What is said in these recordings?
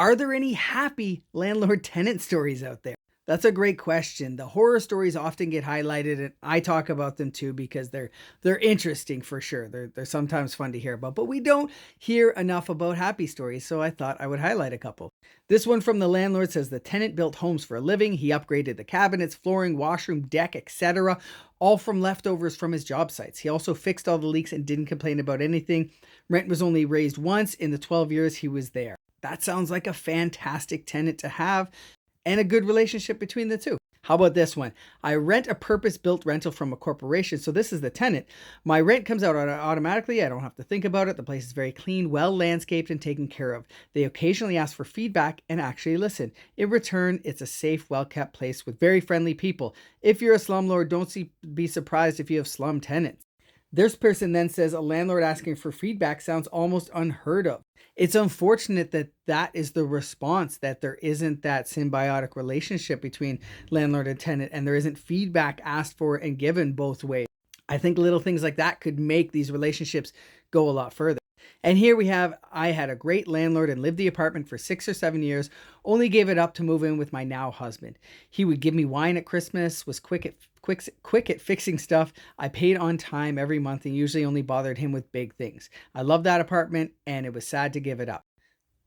Are there any happy landlord-tenant stories out there? That's a great question. The horror stories often get highlighted, and I talk about them too because they're interesting for sure. They're sometimes fun to hear about, but we don't hear enough about happy stories, so I thought I would highlight a couple. This one from the landlord says the tenant built homes for a living. He upgraded the cabinets, flooring, washroom, deck, etc., all from leftovers from his job sites. He also fixed all the leaks and didn't complain about anything. Rent was only raised once in the 12 years he was there. That sounds like a fantastic tenant to have and a good relationship between the two. How about this one? I rent a purpose-built rental from a corporation. So this is the tenant. My rent comes out automatically. I don't have to think about it. The place is very clean, well landscaped, and taken care of. They occasionally ask for feedback and actually listen. In return, it's a safe, well-kept place with very friendly people. If you're a slumlord, be surprised if you have slum tenants. This person then says a landlord asking for feedback sounds almost unheard of. It's unfortunate that that is the response, that there isn't that symbiotic relationship between landlord and tenant, and there isn't feedback asked for and given both ways. I think little things like that could make these relationships go a lot further. And here we have, I had a great landlord and lived the apartment for 6 or 7 years, only gave it up to move in with my now husband. He would give me wine at Christmas, was quick at fixing stuff. I paid on time every month and usually only bothered him with big things. I loved that apartment and it was sad to give it up.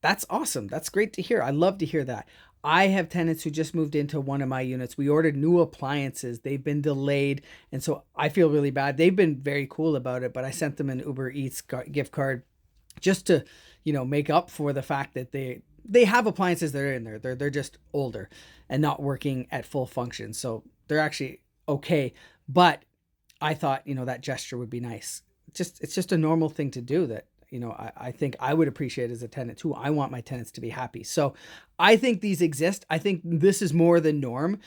That's awesome. That's great to hear. I love to hear that. I have tenants who just moved into one of my units. We ordered new appliances. They've been delayed. And so I feel really bad. They've been very cool about it, but I sent them an Uber Eats gift card just to, make up for the fact that they have appliances that are in there. They're just older and not working at full function. So they're actually okay. But I thought, that gesture would be nice. It's just a normal thing to do that, I think I would appreciate as a tenant too. I want my tenants to be happy. So I think these exist. I think this is more the norm,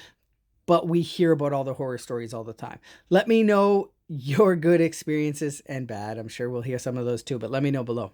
but we hear about all the horror stories all the time. Let me know your good experiences and bad. I'm sure we'll hear some of those too, but let me know below.